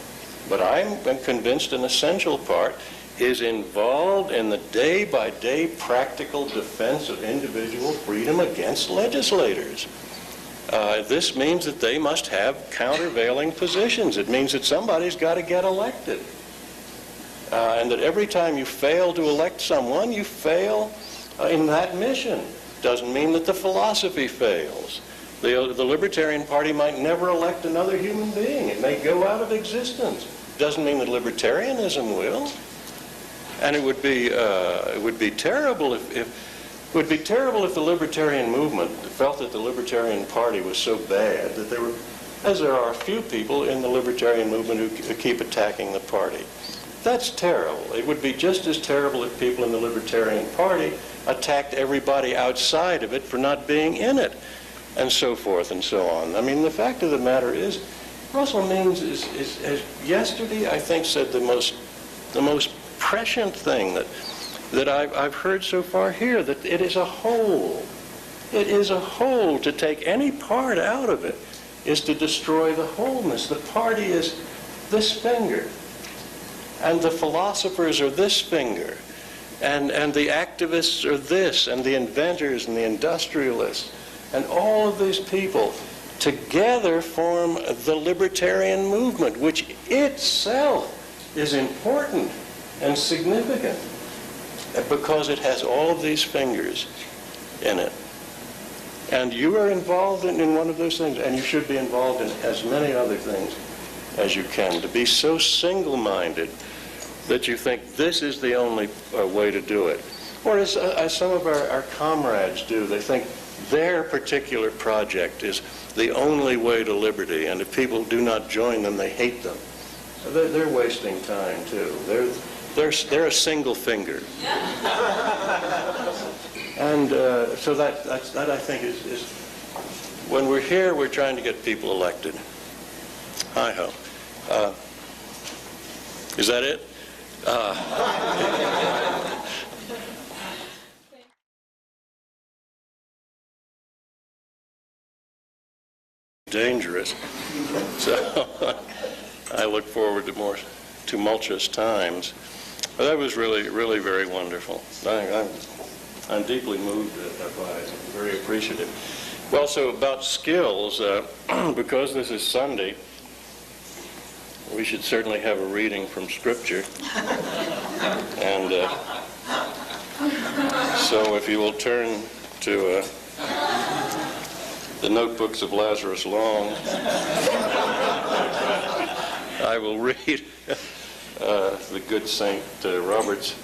but I'm convinced an essential part, is involved in the day-by-day practical defense of individual freedom against legislators. This means that they must have countervailing positions. It means that somebody's got to get elected. and that every time you fail to elect someone, you fail in that mission. Doesn't mean that the philosophy fails. The Libertarian Party might never elect another human being. It may go out of existence. Doesn't mean that libertarianism will. And it would be terrible if the libertarian movement felt that the Libertarian Party was so bad that there were, as there are a few people in the libertarian movement who keep attacking the party. That's terrible. It would be just as terrible if people in the Libertarian Party attacked everybody outside of it for not being in it, and so forth and so on. I mean, the fact of the matter is, Russell Means is yesterday, I think, said the most prescient thing that I've heard so far here, that it is a whole. It is a whole. To take any part out of it is to destroy the wholeness. The party is this finger, and the philosophers are this finger, and the activists are this, and the inventors and the industrialists, and all of these people together form the libertarian movement, which itself is important and significant because it has all of these fingers in it. And you are involved in one of those things, and you should be involved in as many other things as you can. To be so single-minded that you think this is the only way to do it. Or as some of our comrades do, they think their particular project is the only way to liberty, and if people do not join them, they hate them. So they're wasting time, too. They're a single finger. And so that I think is when we're here, we're trying to get people elected. Hi-ho. Is that it? Dangerous. So I look forward to more tumultuous times. But that was really, really very wonderful. I'm deeply moved by it. Very appreciative. Well, so about skills, because this is Sunday, we should certainly have a reading from Scripture. And so if you will turn to the notebooks of Lazarus Long, I will read the good Saint Robert's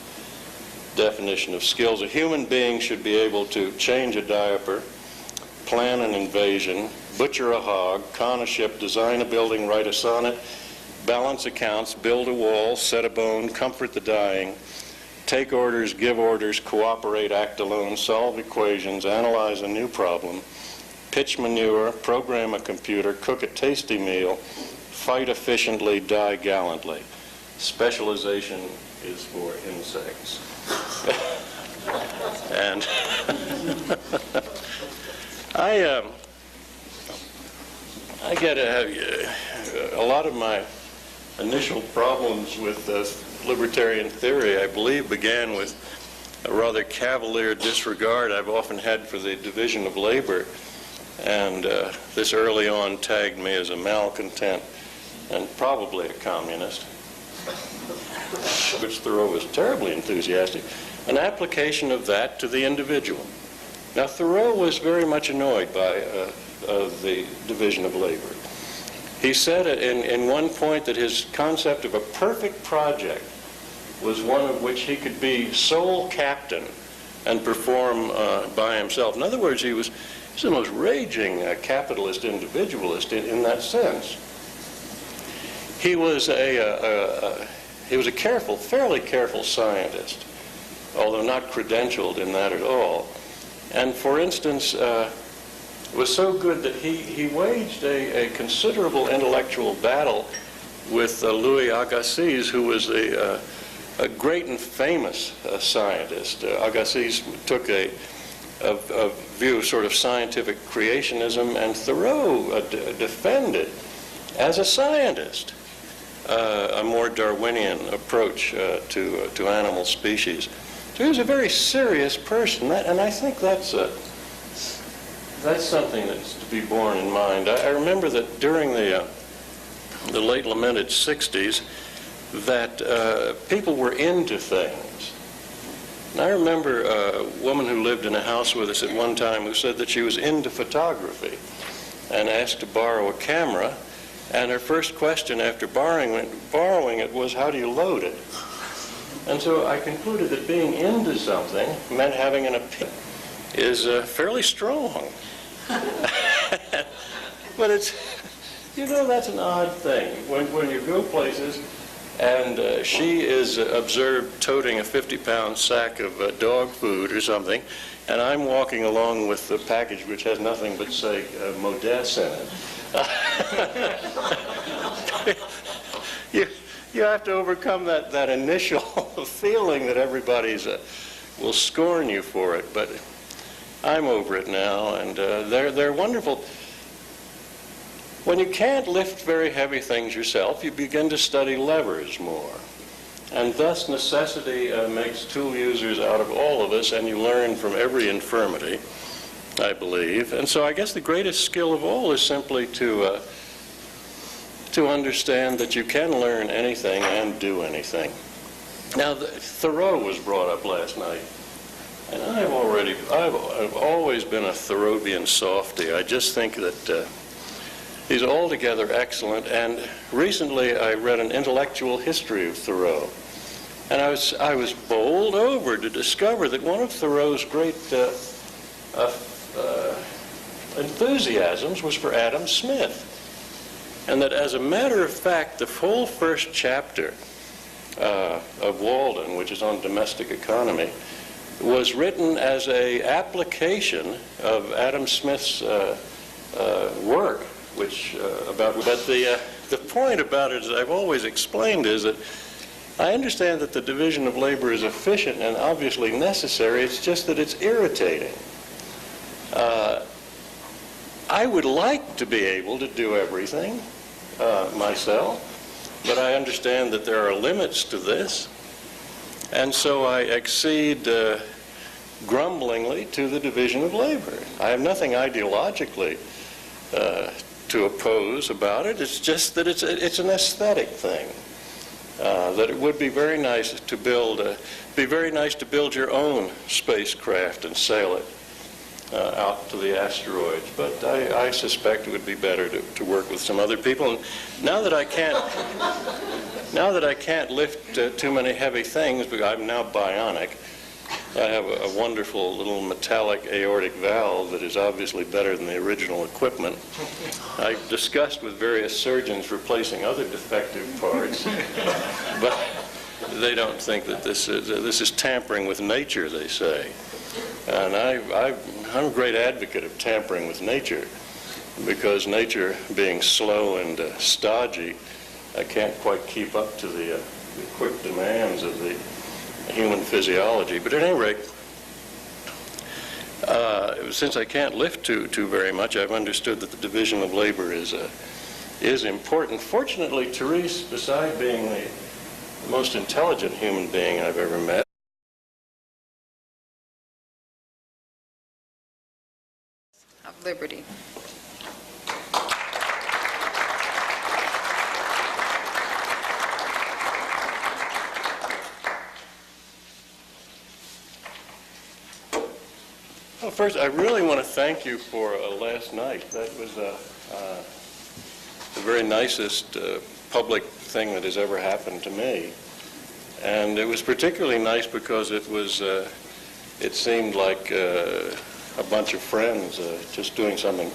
definition of skills. A human being should be able to change a diaper, plan an invasion, butcher a hog, con a ship, design a building, write a sonnet, balance accounts, build a wall, set a bone, comfort the dying, take orders, give orders, cooperate, act alone, solve equations, analyze a new problem, pitch manure, program a computer, cook a tasty meal, fight efficiently, die gallantly. Specialization is for insects. And I get a lot of my initial problems with libertarian theory, I believe, began with a rather cavalier disregard I've often had for the division of labor. And this early on tagged me as a malcontent and probably a communist, which Thoreau was terribly enthusiastic. An application of that to the individual. Now, Thoreau was very much annoyed by the division of labor. He said in one point that his concept of a perfect project was one of which he could be sole captain and perform by himself. In other words, he was the most raging capitalist individualist in that sense. He was a careful, fairly careful scientist, although not credentialed in that at all. And for instance, it was so good that he waged a considerable intellectual battle with Louis Agassiz, who was a great and famous scientist. Agassiz took a view of sort of scientific creationism, and Thoreau defended, as a scientist, a more Darwinian approach to animal species. So he was a very serious person, and I think that's something that's to be borne in mind. I remember that during the late lamented 60s, that people were into things. And I remember a woman who lived in a house with us at one time who said that she was into photography and asked to borrow a camera, and her first question after borrowing it was, how do you load it? And so I concluded that being into something meant having an opinion is fairly strong. But it's, you know, that's an odd thing. When you go places and she is observed toting a 50-pound sack of dog food or something, and I'm walking along with the package which has nothing but, say, Modesse in it. You have to overcome that initial feeling that everybody's will scorn you for it, but I'm over it now, and they're wonderful. When you can't lift very heavy things yourself, you begin to study levers more. And thus necessity makes tool users out of all of us, and you learn from every infirmity, I believe. And so I guess the greatest skill of all is simply to understand that you can learn anything and do anything. Now, Thoreau was brought up last night. And I've always been a Thoreauvian softy. I just think that he's altogether excellent. And recently I read an intellectual history of Thoreau. And I was bowled over to discover that one of Thoreau's great enthusiasms was for Adam Smith. And that, as a matter of fact, the whole first chapter of Walden, which is on domestic economy, was written as an application of Adam Smith's work, which but the point about it, as I've always explained, is that I understand that the division of labor is efficient and obviously necessary. It's just that it's irritating. I would like to be able to do everything myself, but I understand that there are limits to this. And so I accede grumblingly to the division of labor. I have nothing ideologically to oppose about it. It's just that it's an aesthetic thing. That it would be very nice to build your own spacecraft and sail it out to the asteroids. But I suspect it would be better to work with some other people. And now that I can't lift too many heavy things, because I'm now bionic, I have a wonderful little metallic aortic valve that is obviously better than the original equipment. I've discussed with various surgeons replacing other defective parts, but they don't think that this is tampering with nature, they say. And I'm a great advocate of tampering with nature, because nature, being slow and stodgy, I can't quite keep up to the quick demands of the human physiology. But at any rate, since I can't lift too very much, I've understood that the division of labor is important. Fortunately, Therese, beside being the most intelligent human being I've ever met, of liberty. Well, first, I really want to thank you for last night. That was the very nicest public thing that has ever happened to me. And it was particularly nice because it seemed like a bunch of friends just doing something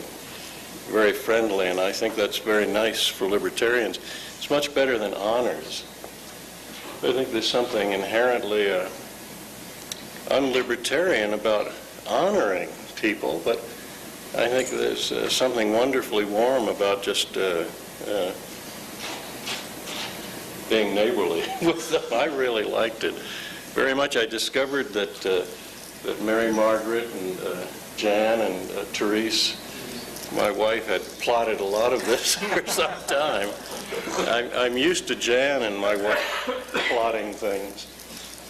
very friendly, and I think that's very nice for libertarians. It's much better than honors. I think there's something inherently unlibertarian about honoring people, but I think there's something wonderfully warm about just being neighborly with them. I really liked it very much. I discovered that Mary Margaret and Jan and Therese, my wife, had plotted a lot of this for some time. I'm used to Jan and my wife plotting things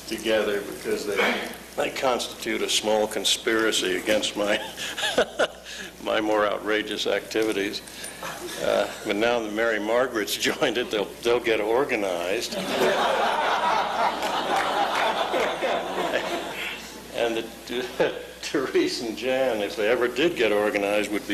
together because they constitute a small conspiracy against my my more outrageous activities. But now that Mary Margaret's joined it, they'll get organized. And Therese and Jan, if they ever did get organized, would be